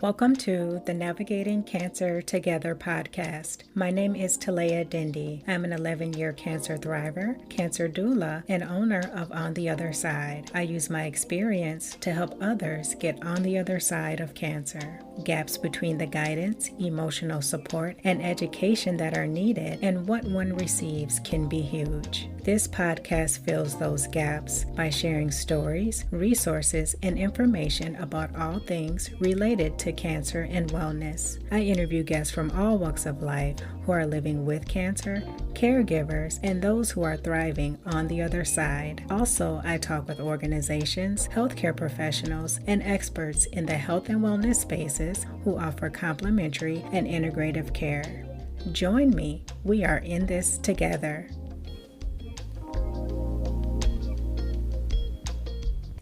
Welcome to the Navigating Cancer Together podcast. My name is Talea Dindy. I'm an 11-year cancer thriver, cancer doula, and owner of On the Other Side. I use my experience to help others get on the other side of cancer. Gaps between the guidance, emotional support, and education that are needed and what one receives can be huge. This podcast fills those gaps by sharing stories, resources, and information about all things related to cancer and wellness. I interview guests from all walks of life who are living with cancer, caregivers, and those who are thriving on the other side. Also, I talk with organizations, healthcare professionals, and experts in the health and wellness spaces who offer complementary and integrative care. Join me. We are in this together.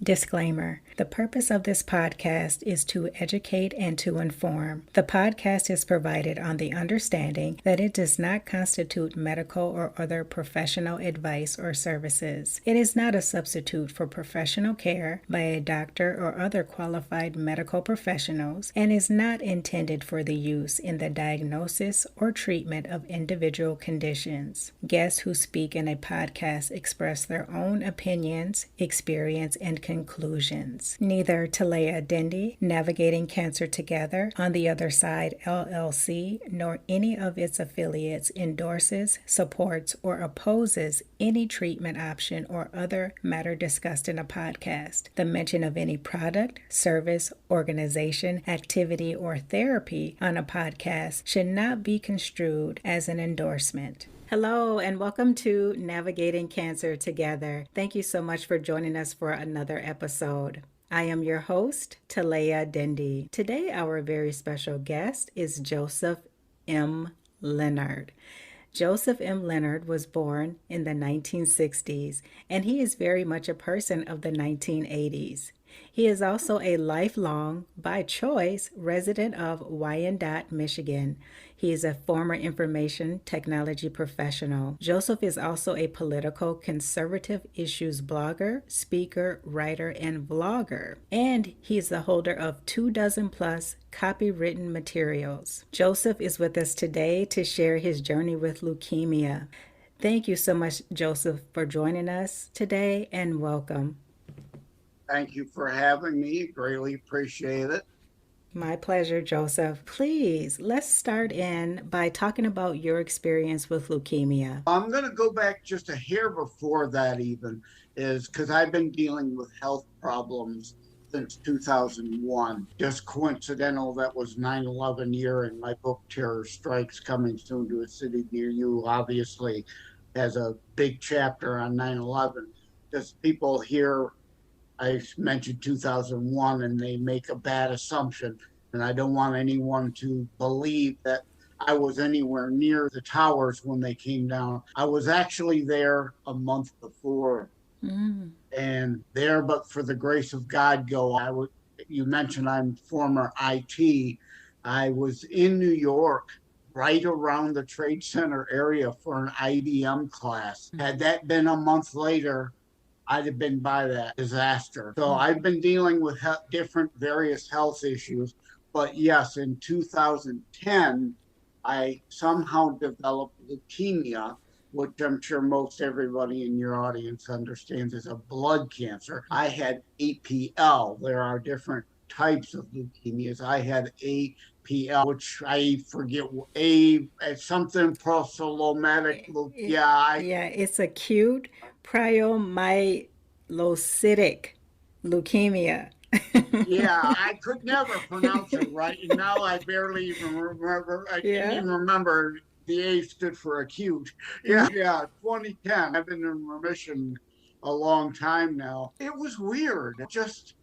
Disclaimer. The purpose of this podcast is to educate and to inform. The podcast is provided on the understanding that it does not constitute medical or other professional advice or services. It is not a substitute for professional care by a doctor or other qualified medical professionals and is not intended for the use in the diagnosis or treatment of individual conditions. Guests who speak in a podcast express their own opinions, experience, and conclusions. Neither Talea Dindy, Navigating Cancer Together, On the Other Side LLC, nor any of its affiliates endorses, supports, or opposes any treatment option or other matter discussed in a podcast. The mention of any product, service, organization, activity, or therapy on a podcast should not be construed as an endorsement. Hello, and welcome to Navigating Cancer Together. Thank you so much for joining us for another episode. I am your host, Talea Dindy. Today, our very special guest is Joseph M. Lenard. Joseph M. Lenard was born in the 1960s, and he is very much a person of the 1980s. He is also a lifelong, by choice, resident of Wyandotte, Michigan. He is a former information technology professional. Joseph is also a political conservative issues blogger, speaker, writer, and vlogger. And he is the holder of 24 plus copywritten materials. Joseph is with us today to share his journey with leukemia. Thank you so much, Joseph, for joining us today, and welcome. Thank you for having me. Greatly appreciate it. My pleasure, Joseph. Please, let's start in by talking about your experience with leukemia. I'm going to go back just a hair before that even, is because I've been dealing with health problems since 2001. Just coincidental that was 9/11 year, and my book, Terror Strikes, Coming Soon to a City Near You, obviously has a big chapter on 9/11. Just people hear I mentioned 2001 and they make a bad assumption. And I don't want anyone to believe that I was anywhere near the towers when they came down. I was actually there a month before. And there, but for the grace of God, you mentioned I'm former IT. I was in New York, right around the Trade Center area for an IBM class. Had that been a month later, I'd have been by that disaster. So I've been dealing with different various health issues. But yes, in 2010, I somehow developed leukemia, which I'm sure most everybody in your audience understands is a blood cancer. I had APL. There are different types of leukemias. I had APL, which I forget, something prostolomatic. Yeah, it's acute pyomyelocytic leukemia. Yeah, I could never pronounce it right. And now I barely even remember. I can't even remember the A stood for acute. Yeah, 2010. I've been in remission a long time now. It was weird. Just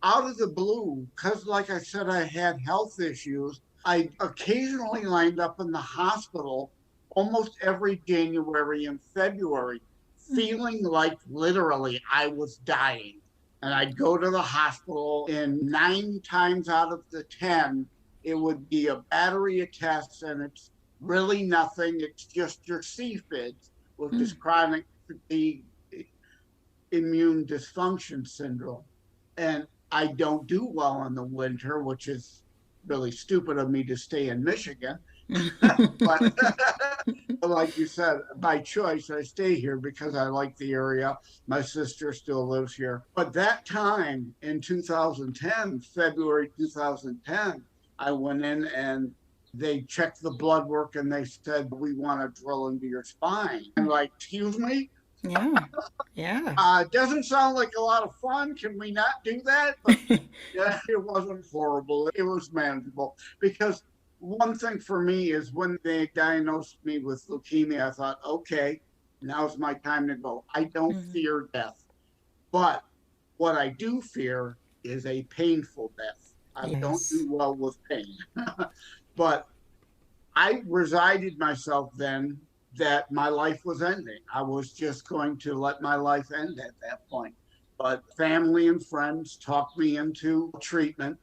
out of the blue, because like I said, I had health issues. I occasionally lined up in the hospital almost every January and February, feeling like literally I was dying. And I'd go to the hospital, and 9 times out of the 10, it would be a battery of tests, and it's really nothing. It's just your CFID, which is chronic fatigue immune dysfunction syndrome. And I don't do well in the winter, which is really stupid of me to stay in Michigan. But like you said, by choice, I stay here because I like the area. My sister still lives here. But that time in 2010, February 2010, I went in and they checked the blood work and they said, we want to drill into your spine. I'm like, excuse me? Yeah. Yeah. Doesn't sound like a lot of fun. Can we not do that? But yeah, it wasn't horrible. It was manageable because one thing for me is when they diagnosed me with leukemia, I thought, okay, now's my time to go. I don't fear death, but what I do fear is a painful death. I don't Yes. do well with pain. But I resigned myself then that my life was ending. I was just going to let my life end at that point. But family and friends talked me into treatment.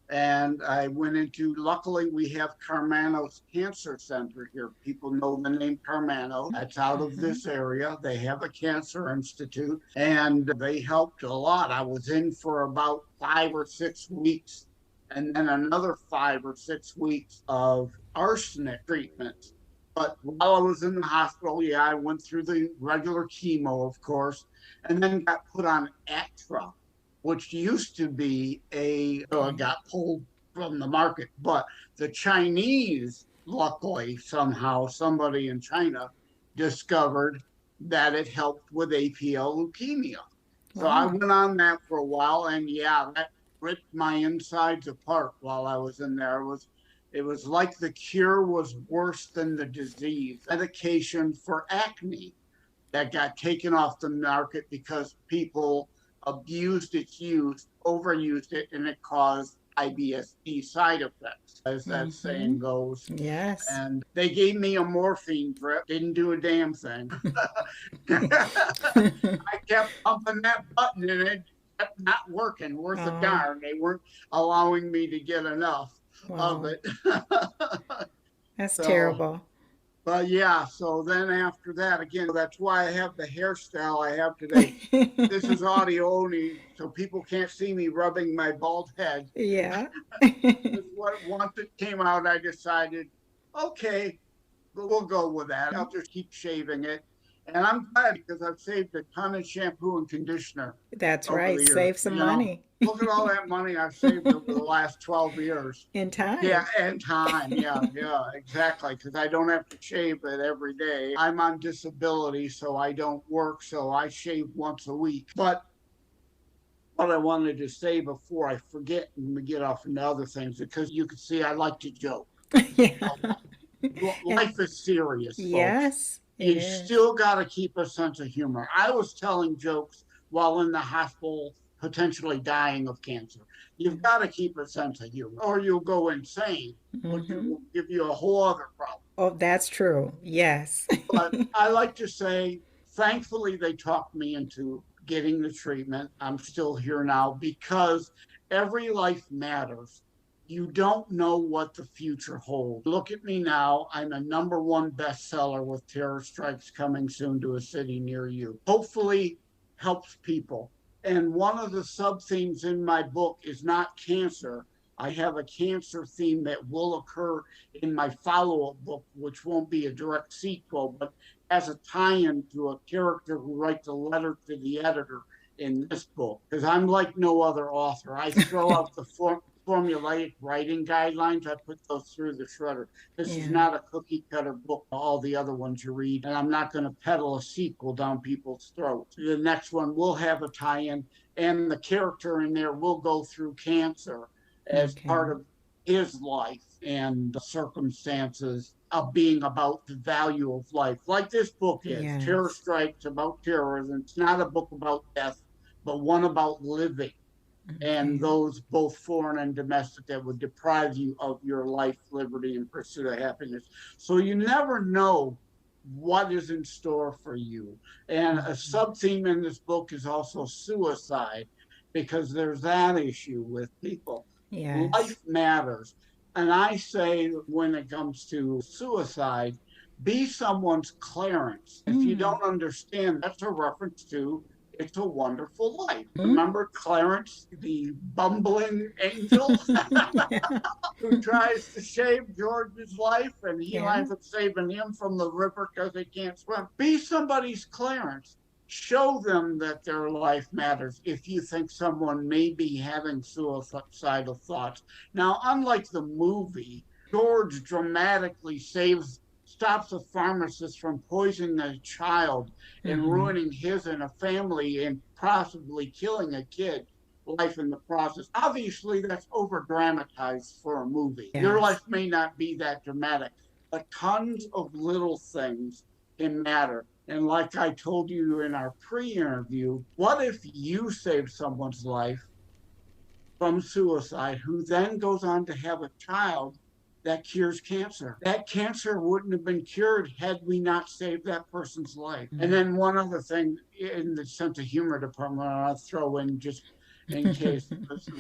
And I went into, luckily, we have Carmano's Cancer Center here. People know the name Carmano. That's out of this area. They have a cancer institute and they helped a lot. I was in for about 5 or 6 weeks and then another 5 or 6 weeks of arsenic treatment. But while I was in the hospital, yeah, I went through the regular chemo, of course, and then got put on Actra, which used to be got pulled from the market. But the Chinese, luckily, somehow, somebody in China discovered that it helped with APL leukemia. So I went on that for a while, and yeah, that ripped my insides apart while I was in there. It was like the cure was worse than the disease. Medication for acne that got taken off the market because people abused its use, overused it, and it caused IBS-D side effects, as that saying goes. Yes. And they gave me a morphine drip, didn't do a damn thing. I kept pumping that button and it kept not working worth a darn. They weren't allowing me to get enough of it. That's terrible. But yeah, so then after that, again, that's why I have the hairstyle I have today. This is audio only, so people can't see me rubbing my bald head. Yeah. Once it came out, I decided, okay, we'll go with that. I'll just keep shaving it. And I'm glad because I've saved a ton of shampoo and conditioner. That's right. Save some money. Look at all that money I've saved over the last 12 years. In time. Yeah, and time. Yeah, exactly. Because I don't have to shave it every day. I'm on disability, so I don't work. So I shave once a week. But what I wanted to say before I forget and we get off into other things, because you can see I like to joke. Yeah. Life is serious, folks. Yes. You still got to keep a sense of humor. I was telling jokes while in the hospital, potentially dying of cancer. You've got to keep a sense of humor or you'll go insane, which will give you a whole other problem. Oh, that's true. Yes. But I like to say, thankfully, they talked me into getting the treatment. I'm still here now because every life matters. You don't know what the future holds. Look at me now. I'm a #1 bestseller with Terror Strikes coming soon to a city near you. Hopefully helps people. And one of the sub-themes in my book is not cancer. I have a cancer theme that will occur in my follow-up book, which won't be a direct sequel, but as a tie-in to a character who writes a letter to the editor in this book. Because I'm like no other author. I throw out the formulaic writing guidelines. I put those through the shredder. This is not a cookie cutter book, all the other ones you read, and I'm not going to peddle a sequel down people's throats. The next one will have a tie-in, and the character in there will go through cancer as part of his life and the circumstances of being about the value of life, like this book is. Terror Strikes, about terrorism. It's not a book about death, but one about living. And those both foreign and domestic that would deprive you of your life, liberty, and pursuit of happiness. So you never know what is in store for you. And a sub-theme in this book is also suicide, because there's that issue with people. Life matters. And I say when it comes to suicide, be someone's Clarence. If you don't understand, that's a reference to It's a Wonderful Life. Hmm? Remember Clarence, the bumbling angel who tries to save George's life and he Yeah. winds up saving him from the river because he can't swim? Be somebody's Clarence. Show them that their life matters if you think someone may be having suicidal thoughts. Now, unlike the movie, George dramatically stops a pharmacist from poisoning a child and Hmm. ruining his and a family and possibly killing a kid life in the process. Obviously, that's over dramatized for a movie. Your Yes. life may not be that dramatic, but tons of little things can matter. And like I told you in our pre interview, what if you saved someone's life from suicide who then goes on to have a child that cures cancer? That cancer wouldn't have been cured had we not saved that person's life. And then one other thing in the sense of humor department, I'll throw in just in case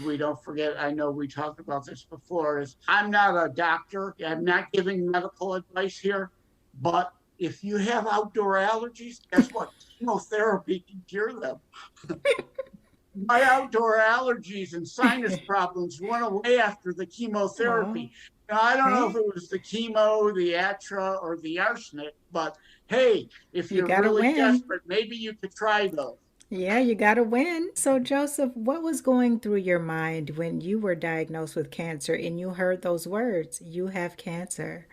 we don't forget, I know we talked about this before, is I'm not a doctor. I'm not giving medical advice here, but if you have outdoor allergies, guess what? Chemotherapy can cure them. My outdoor allergies and sinus problems went away after the Well, chemotherapy. Now, I don't know if hey, it was the chemo, the atra, or the arsenic, but hey, if you you're got to really win. desperate, maybe you could try those. Yeah, you got to win. So, Joseph, what was going through your mind when you were diagnosed with cancer and you heard those words, you have cancer?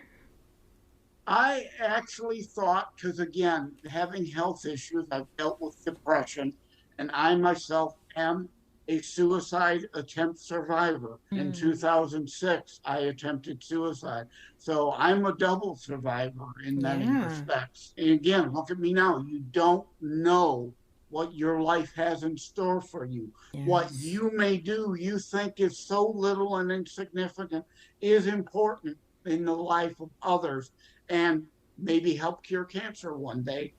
I actually thought, because again, having health issues, I've dealt with depression, and I myself am a suicide attempt survivor. In Mm, 2006, I attempted suicide. So I'm a double survivor in many yeah. respects. And again, look at me now. You don't know what your life has in store for you. What Yes. you may do, you think is so little and insignificant, is important in the life of others and maybe help cure cancer one day,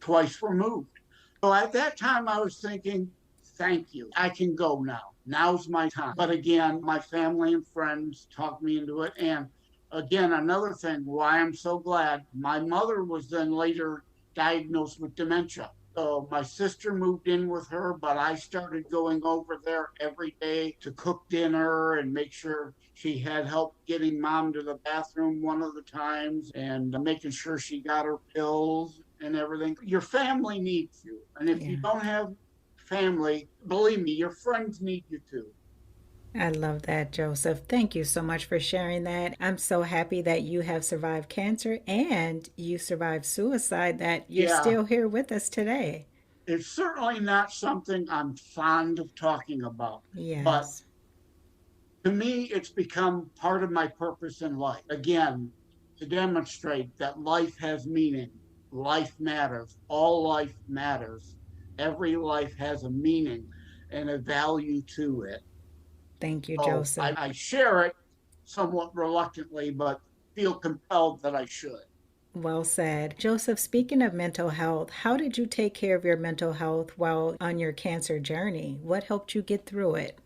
twice removed. So at that time, I was thinking, thank you. I can go now. Now's my time. But again, my family and friends talked me into it. And again, another thing why I'm so glad my mother was then later diagnosed with dementia. So my sister moved in with her, but I started going over there every day to cook dinner and make sure she had help getting mom to the bathroom one of the times and making sure she got her pills and everything. Your family needs you. And if you Yeah. don't have family, believe me, your friends need you too. I love that, Joseph. Thank you so much for sharing that. I'm so happy that you have survived cancer and you survived suicide, that you're Yeah, still here with us today. it's certainly not something I'm fond of talking about, but Yes. to me, it's become part of my purpose in life. Again, to demonstrate that life has meaning, life matters, all life matters. Every life has a meaning and a value to it. Thank you, So Joseph. I share it somewhat reluctantly, but feel compelled that I should. Well said. Joseph, speaking of mental health, how did you take care of your mental health while on your cancer journey? What helped you get through it?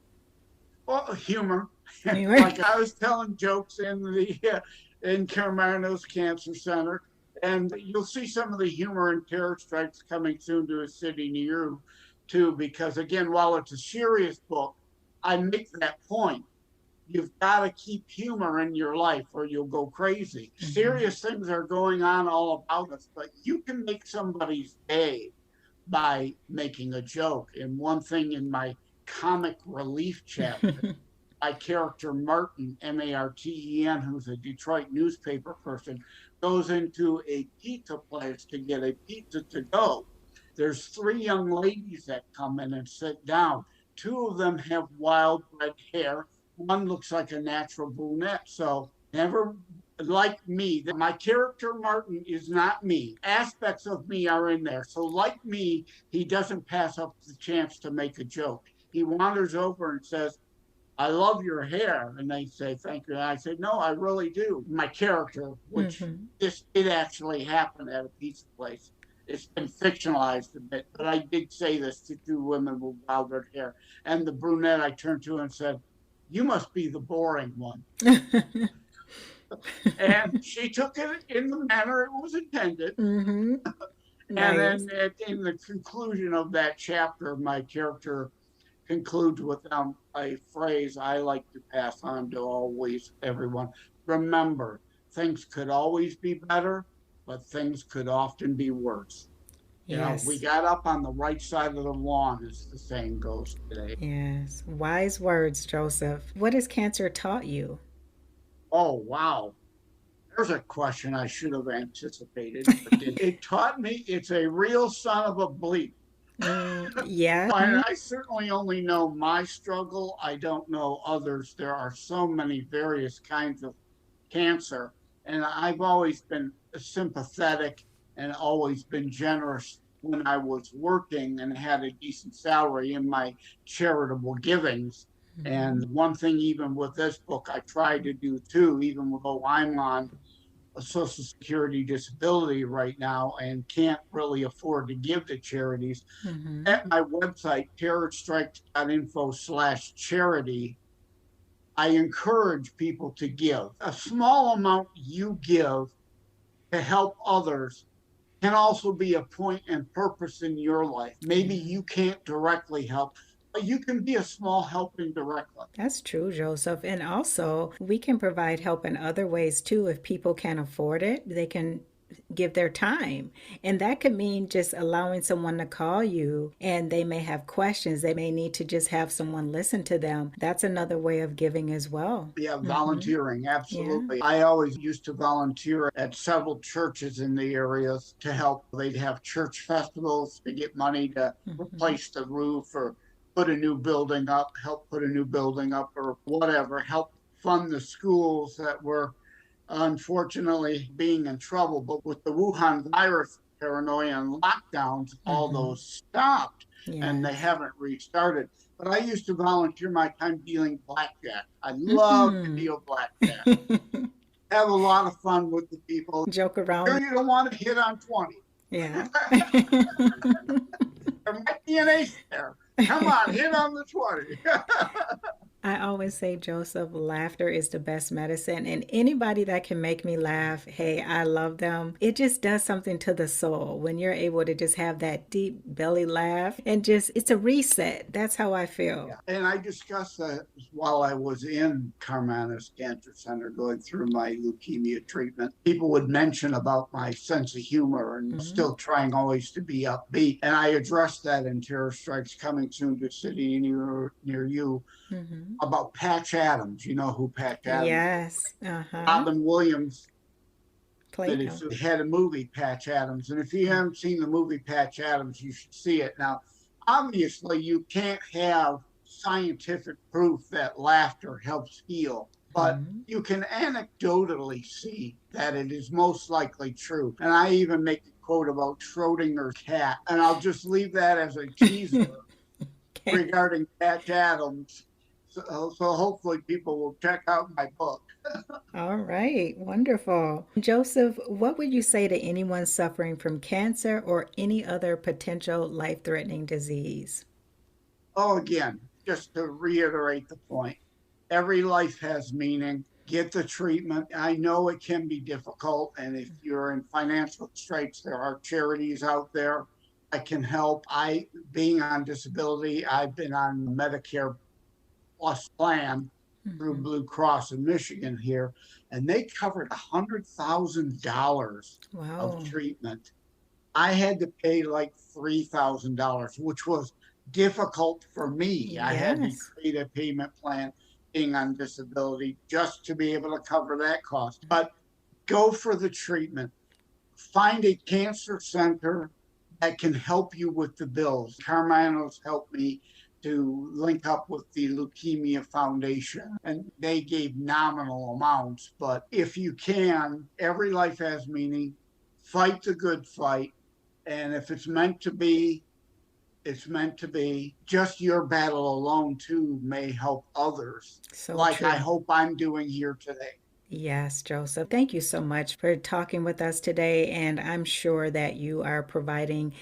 Well, humor. You were- Like I was telling jokes in the in Caramarno's Cancer Center, and you'll see some of the humor in Terror Strikes coming soon to a city near you, too. Because again, while it's a serious book, I make that point. You've got to keep humor in your life or you'll go crazy. Mhm. Serious things are going on all about us, but you can make somebody's day by making a joke. And one thing in my comic relief chapter, my character Martin, Marten, who's a Detroit newspaper person, goes into a pizza place to get a pizza to go. There's three young ladies that come in and sit down. Two of them have wild red hair. One looks like a natural brunette. So never like me. My character Martin is not me. Aspects of me are in there. So like me, he doesn't pass up the chance to make a joke. He wanders over and says, I love your hair. And they say, thank you. And I said, no, I really do. My character, which Mhm. this did actually happen at a pizza place. It's been fictionalized a bit, but I did say this to two women with wild red hair. And the brunette I turned to and said, you must be the boring one. And she took it in the manner it was intended. Mhm. And Nice. then in the conclusion of that chapter, my character concludes with a phrase I like to pass on to always everyone. Remember, things could always be better, but things could often be worse. We Yes. got up on the right side of the lawn, as the saying goes today. Yes. Wise words, Joseph. What has cancer taught you? Oh, wow. There's a question I should have anticipated, but did. It taught me it's a real son of a bleep. Yeah. And I certainly only know my struggle. I don't know others. There are so many various kinds of cancer. And I've always been sympathetic and always been generous when I was working and had a decent salary in my charitable givings. And one thing, even with this book, I try to do too, even though I'm on a Social Security disability right now and can't really afford to give to charities. Mm-hmm. At my website, terrorstrikes.info/charity, I encourage people to give. A small amount you give to help others can also be a point and purpose in your life. Maybe Yeah. you can't directly help, but you can be a small help indirectly. That's true, Joseph. And also, we can provide help in other ways too. If people can't afford it, they can give their time. And that could mean just allowing someone to call you and they may have questions. They may need to just have someone listen to them. That's another way of giving as well. Yeah, Mm-hmm. volunteering, Yeah. absolutely. I always used to volunteer at several churches in the areas to help. They'd have church festivals to get money to Mm-hmm. replace the roof or put a new building up, help put a new building up or whatever, help fund the schools that were unfortunately being in trouble. But with the Wuhan virus paranoia and lockdowns, all Mm-hmm. those stopped and they Yes. haven't restarted. But I used to volunteer my time dealing blackjack. I love to Mm-hmm. deal blackjack. Have a lot of fun with the people. Joke around. Sure, you don't want to hit on 20. Yeah. There might be an ace there. Come on, hit on the 20. I always say, Joseph, laughter is the best medicine. And anybody that can make me laugh, hey, I love them. It just does something to the soul when you're able to just have that deep belly laugh and just, it's a reset. That's how I feel. Yeah. And I discussed that while I was in Carmanis Cancer Center going through my leukemia treatment. People would mention about my sense of humor and Mm-hmm. still trying always to be upbeat. And I addressed that in Terror Strikes Coming Soon to a City near you Mm-hmm. about Patch Adams. You know who Patch Adams is. Yes. Uh-huh. Robin Williams Played that him. is had a movie Patch Adams, and if you haven't seen the movie Patch Adams, you should see it. Now, obviously, you can't have scientific proof that laughter helps heal, but Mm-hmm. you can anecdotally see that it is most likely true. And I even make a quote about Schrodinger's cat, and I'll just leave that as a teaser Okay. regarding Patch Adams. So hopefully people will check out my book. All right. Wonderful. Joseph, what would you say to anyone suffering from cancer or any other potential life-threatening disease? Oh, again, just to reiterate the point, every life has meaning. Get the treatment. I know it can be difficult. And if you're in financial straits, there are charities out there that can help. Being on disability, I've been on Medicare Plus plan through Mm-hmm. Blue Cross in Michigan here, and they covered $100,000 of Wow. treatment. I had to pay like $3,000, which was difficult for me. I had to Yes. create a payment plan being on disability just to be able to cover that cost. But go for the treatment. Find a cancer center that can help you with the bills. Carminos helped me to link up with the Leukemia Foundation, and they gave nominal amounts. But if you can, every life has meaning. Fight the good fight. And if it's meant to be, it's meant to be. Just your battle alone, too, may help others, So like I true. hope I'm doing here today. Yes, Joseph. Thank you so much for talking with us today. And I'm sure that you are providing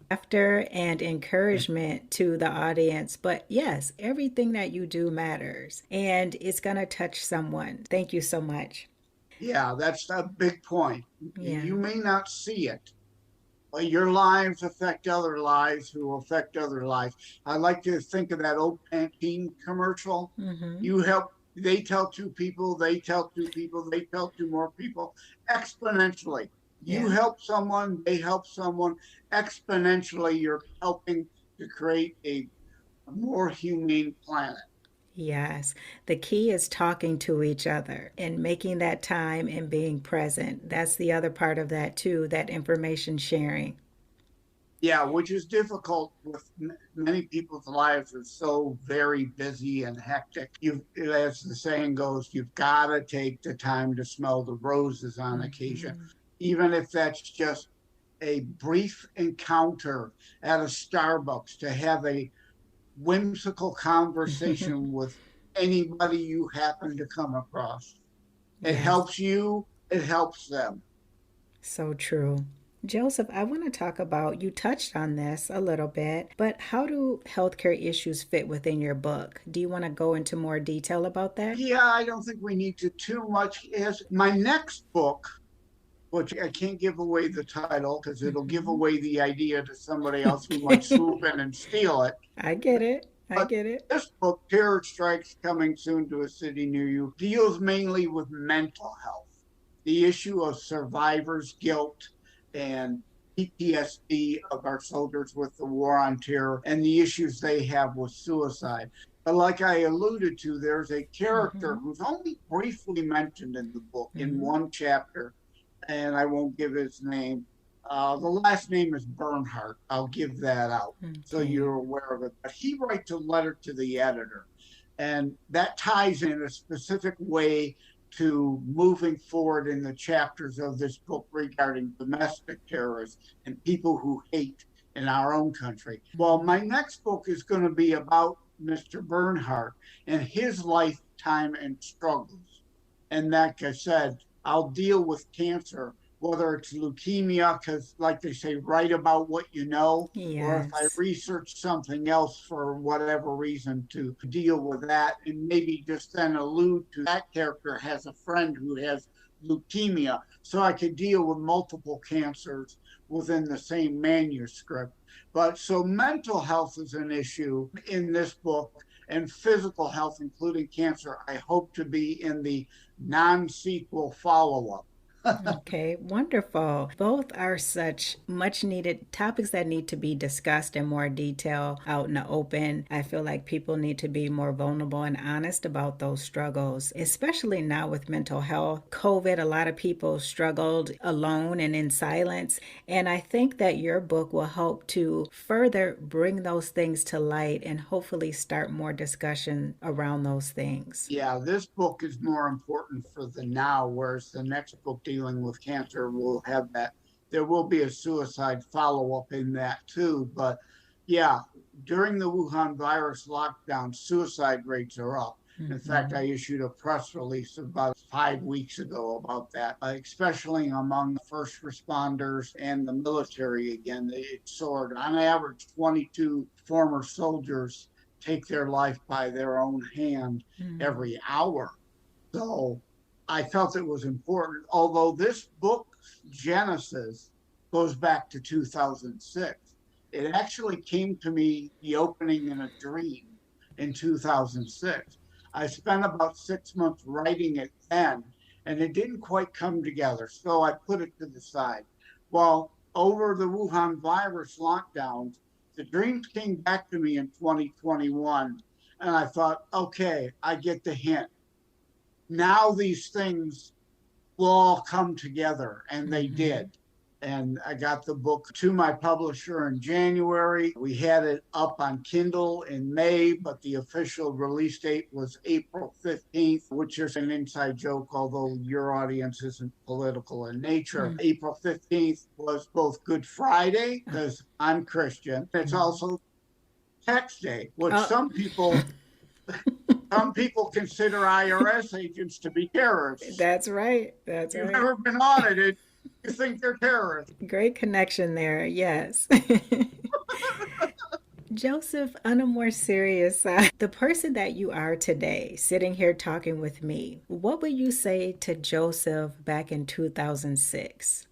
laughter and encouragement to the audience. But yes, everything that you do matters and it's going to touch someone. Thank you so much. Yeah, that's a big point. Yeah. You may not see it, Your lives affect other lives who affect other lives. I like to think of that old Pantene commercial. Mm-hmm. You help, they tell two people, they tell two people, they tell two more people exponentially. You Yeah. help someone, they help someone exponentially. You're helping to create a more humane planet. Yes. The key is talking to each other and making that time and being present. That's the other part of that, too, that information sharing. Yeah, which is difficult with many people's lives are so very busy and hectic. You, as the saying goes, you've got to take the time to smell the roses on occasion, Mm-hmm. even if that's just a brief encounter at a Starbucks to have a whimsical conversation with anybody you happen to come across. It Yes. helps you, it helps them. So true. Joseph, I want to talk about, you touched on this a little bit, but how do healthcare issues fit within your book? Do you want to go into more detail about that? Yeah, I don't think we need to too much. As my next book, which I can't give away the title because it'll give Mm-hmm. away the idea to somebody else who might swoop in and steal it. I get it. I But get it. this book, Terror Strikes Coming Soon to a City Near You, deals mainly with mental health, the issue of survivor's guilt and PTSD of our soldiers with the war on terror and the issues they have with suicide. But like I alluded to, there's a character Mm-hmm. who's only briefly mentioned in the book in Mm-hmm. one chapter, and I won't give his name. The last name is Bernhardt. I'll give that out so Okay. you're aware of it. But he writes a letter to the editor, and that ties in a specific way to moving forward in the chapters of this book regarding domestic terrorists and people who hate in our own country. Well, Mm-hmm. my next book is going to be about Mr. Bernhardt and his lifetime and struggles. And like I said, I'll deal with cancer, whether it's leukemia, because, like they say, write about what you know, or if I Yes. research something else for whatever reason to deal with that, and maybe just then allude to that character has a friend who has leukemia, so I could deal with multiple cancers within the same manuscript. But so mental health is an issue in this book, and physical health, including cancer, I hope to be in the non sequel follow up. Okay, wonderful. Both are such much needed topics that need to be discussed in more detail out in the open. I feel like people need to be more vulnerable and honest about those struggles, especially now with mental health. COVID, a lot of people struggled alone and in silence. And I think that your book will help to further bring those things to light and hopefully start more discussion around those things. Yeah, this book is more important for the now, whereas the next book dealing with cancer will have that. There will be a suicide follow up in that too. But yeah, during the Wuhan virus lockdown, suicide rates are up. In fact, Hmm. I issued a press release about 5 weeks ago about that, especially among first responders and the military. Again, it soared. On average, 22 former soldiers take their life by their own hand Mm. every hour. So I felt it was important, although this book's genesis goes back to 2006. It actually came to me, the opening in a dream in 2006. I spent about 6 months writing it then, and it didn't quite come together. So I put it to the side. Well, over the Wuhan virus lockdowns, the dreams came back to me in 2021. And I thought, okay, I get the hint. Now these things will all come together. And they Hmm. did. And I got the book to my publisher in January. We had it up on Kindle in May, but the official release date was April 15th, which is an inside joke, although your audience isn't political in nature. Mm. April 15th was both Good Friday, Oh. because I'm Christian. It's Mhm. also Tax Day, which Oh. some people consider IRS agents to be terrorists. That's right. That's If you've right. ever been audited, you think they're terrorists. Great connection there. Yes. Joseph, on a more serious side, the person that you are today, sitting here talking with me, what would you say to Joseph back in 2006?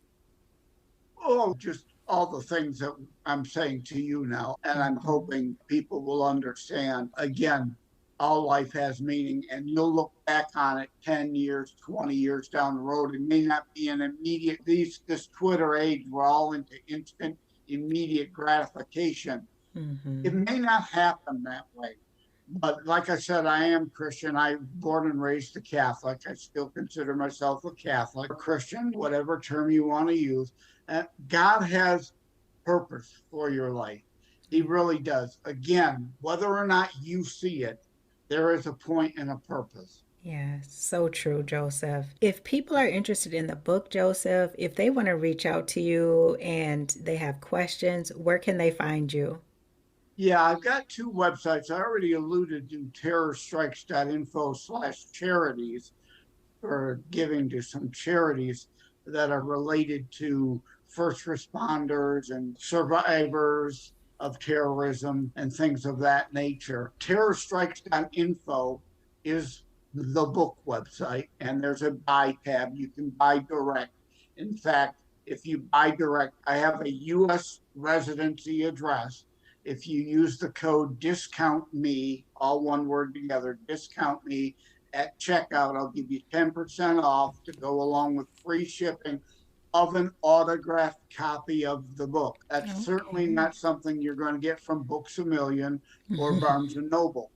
Oh, just all the things that I'm saying to you now. And I'm Mhm. hoping people will understand again, all life has meaning, and you'll look back on it 10 years, 20 years down the road. It may not be an immediate, this Twitter age, we're all into instant, immediate gratification. It Mhm. may not happen that way. But like I said, I am Christian. I was born and raised a Catholic. I still consider myself a Catholic, Christian, whatever term you want to use. God has purpose for your life. He really does. Again, whether or not you see it, there is a point and a purpose. Yes, so true, Joseph. If people are interested in the book, Joseph, if they want to reach out to you and they have questions, where can they find you? Yeah, I've got two websites. I already alluded to terrorstrikes.info/charities for giving to some charities that are related to first responders and survivors of terrorism and things of that nature. Terrorstrikes.info is the book website, and there's a buy tab. You can buy direct. In fact, if you buy direct, I have a U.S. residency address. If you use the code discount me, all one word together, discount me at checkout, I'll give you 10% off to go along with free shipping of an autographed copy of the book. That's certainly Okay. not something you're going to get from Books a Million or Barnes and Noble.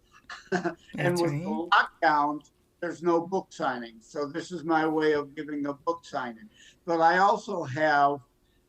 And That's with right. the lockdowns, there's no book signing. So this is my way of giving a book signing. But I also have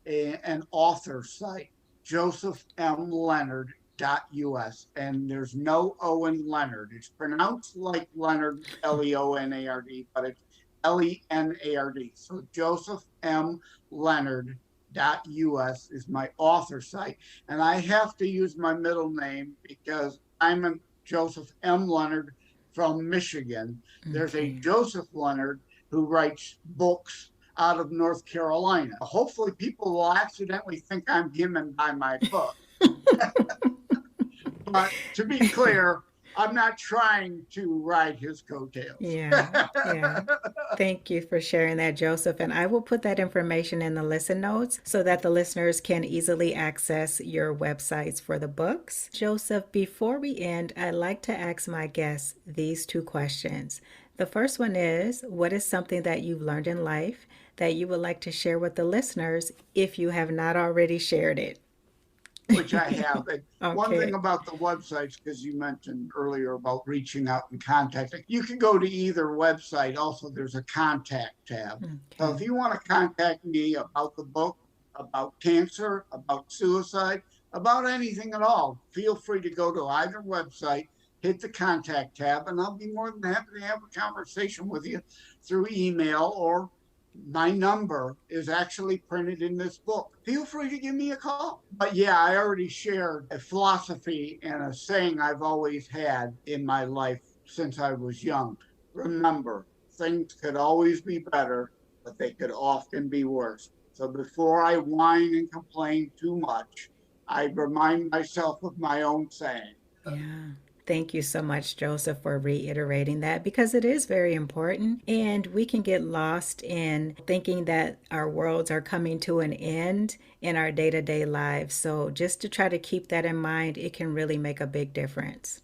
an author site, Joseph M. Lenard. .us, and there's no O in Leonard. It's pronounced like Leonard, Leonard, but it's Lenard. So Joseph M. Leonard. .us is my author site, and I have to use my middle name because I'm a Joseph M. Leonard from Michigan. There's a Okay. Joseph Leonard who writes books out of North Carolina. Hopefully, people will accidentally think I'm him and buy my book. But to be clear, I'm not trying to ride his coattails. Yeah, yeah. Thank you for sharing that, Joseph. And I will put that information in the listen notes so that the listeners can easily access your websites for the books. Joseph, before we end, I'd like to ask my guests these two questions. The first one is, what is something that you've learned in life that you would like to share with the listeners if you have not already shared it? Which I have. And one thing Okay. about the websites, because you mentioned earlier about reaching out and contacting, you can go to either website. Also, there's a contact tab. So if Okay. you want to contact me about the book, about cancer, about suicide, about anything at all, feel free to go to either website, hit the contact tab, and I'll be more than happy to have a conversation with you through email, or my number is actually printed in this book. Feel free to give me a call. But yeah, I already shared a philosophy and a saying I've always had in my life since I was young. Remember, things could always be better, but they could often be worse. So before I whine and complain too much, I remind myself of my own saying. Yeah. Thank you so much, Joseph, for reiterating that because it is very important. And we can get lost in thinking that our worlds are coming to an end in our day to day lives. So, just to try to keep that in mind, it can really make a big difference.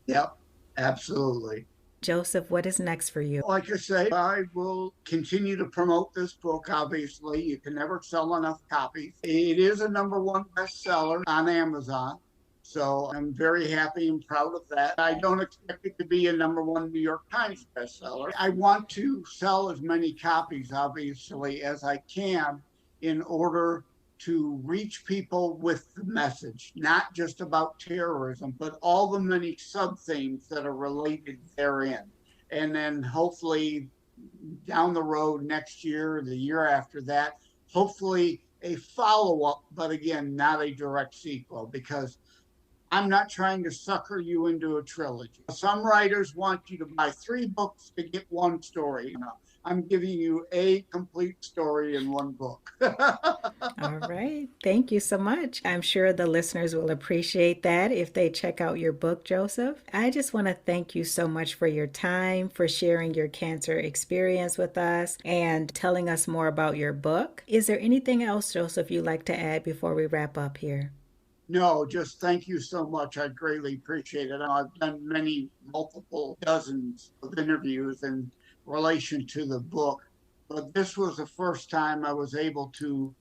Yep, absolutely. Joseph, what is next for you? Like I say, I will continue to promote this book. Obviously, you can never sell enough copies. It is a number one bestseller on Amazon. So I'm very happy and proud of that. I don't expect it to be a number one New York Times bestseller. I want to sell as many copies, obviously, as I can in order to reach people with the message, not just about terrorism, but all the many sub themes that are related therein. And then hopefully down the road next year, the year after that, hopefully a follow up, but again, not a direct sequel, because I'm not trying to sucker you into a trilogy. Some writers want you to buy 3 books to get 1 story. No, I'm giving you a complete story in 1 book. All right. Thank you so much. I'm sure the listeners will appreciate that if they check out your book, Joseph. I just want to thank you so much for your time, for sharing your cancer experience with us, and telling us more about your book. Is there anything else, Joseph, you'd like to add before we wrap up here? No, just thank you so much. I greatly appreciate it. I've done multiple dozens of interviews in relation to the book, but this was the first time I was able to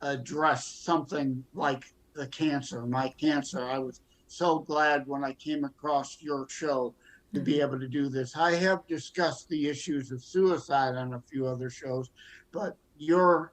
address something like my cancer. I was so glad when I came across your show to be able to do this. I have discussed the issues of suicide on a few other shows, but your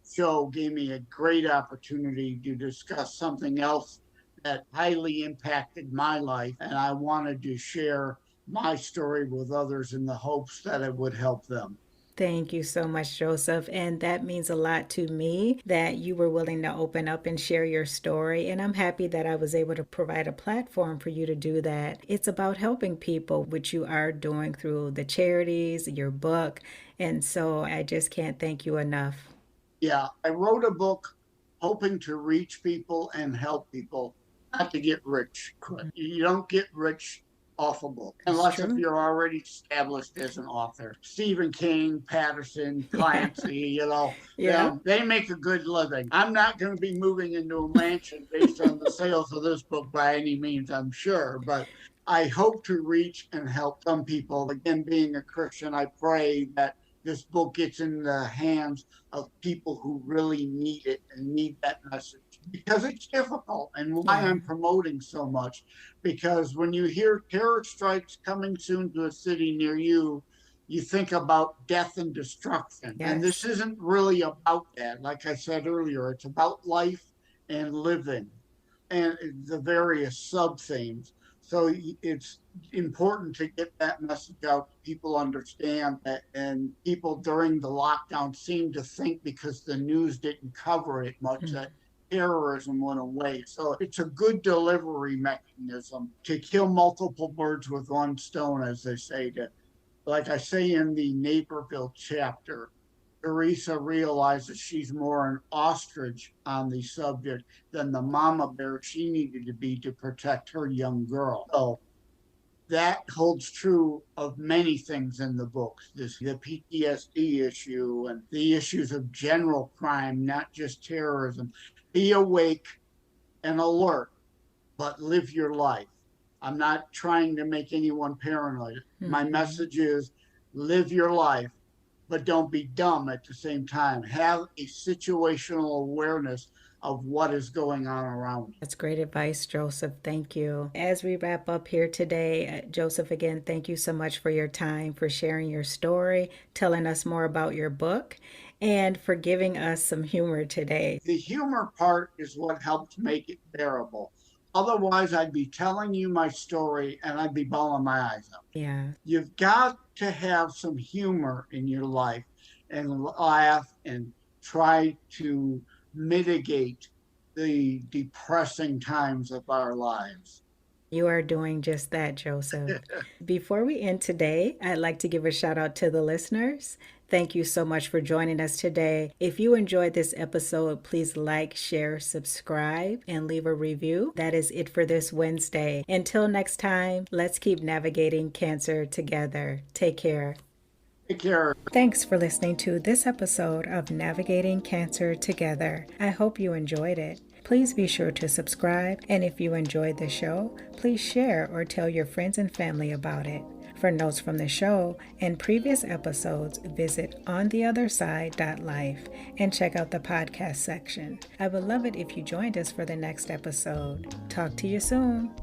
show gave me a great opportunity to discuss something else that highly impacted my life. And I wanted to share my story with others in the hopes that it would help them. Thank you so much, Joseph. And that means a lot to me that you were willing to open up and share your story. And I'm happy that I was able to provide a platform for you to do that. It's about helping people, which you are doing through the charities, your book. And so I just can't thank you enough. Yeah, I wrote a book hoping to reach people and help people, not to get rich. You don't get rich off a book unless if you're already established as an author. Stephen King, Patterson, Clancy, Yeah. they make a good living. I'm not going to be moving into a mansion based on the sales of this book by any means, I'm sure, but I hope to reach and help some people. Again, being a Christian, I pray that this book gets in the hands of people who really need it and need that message, because it's difficult, and why I'm promoting so much, because when you hear terror strikes coming soon to a city near you, you think about death and destruction. Yes. And this isn't really about that. Like I said earlier, it's about life and living and the various sub themes. So it's important to get that message out. People understand that, and people during the lockdown seem to think, because the news didn't cover it much, that terrorism went away. So it's a good delivery mechanism to kill multiple birds with 1 stone, as they say. Like I say in the Naperville chapter, Teresa realizes she's more an ostrich on the subject than the mama bear she needed to be to protect her young girl. So that holds true of many things in the books. The PTSD issue and the issues of general crime, not just terrorism. Be awake and alert, but live your life. I'm not trying to make anyone paranoid. My message is live your life, but don't be dumb at the same time. Have a situational awareness of what is going on around you. That's great advice, Joseph. Thank you. As we wrap up here today, Joseph, again, thank you so much for your time, for sharing your story, telling us more about your book, and for giving us some humor today. The humor part is what helps make it bearable. Otherwise, I'd be telling you my story and I'd be bawling my eyes out. Yeah. You've got to have some humor in your life and laugh and try to mitigate the depressing times of our lives. You are doing just that, Joseph. Before we end today, I'd like to give a shout out to the listeners. Thank you so much for joining us today. If you enjoyed this episode, please like, share, subscribe, and leave a review. That is it for this Wednesday. Until next time, let's keep navigating cancer together. Take care. Take care. Thanks for listening to this episode of Navigating Cancer Together. I hope you enjoyed it. Please be sure to subscribe, and if you enjoyed the show, please share or tell your friends and family about it. For notes from the show and previous episodes, visit ontheotherside.life and check out the podcast section. I would love it if you joined us for the next episode. Talk to you soon.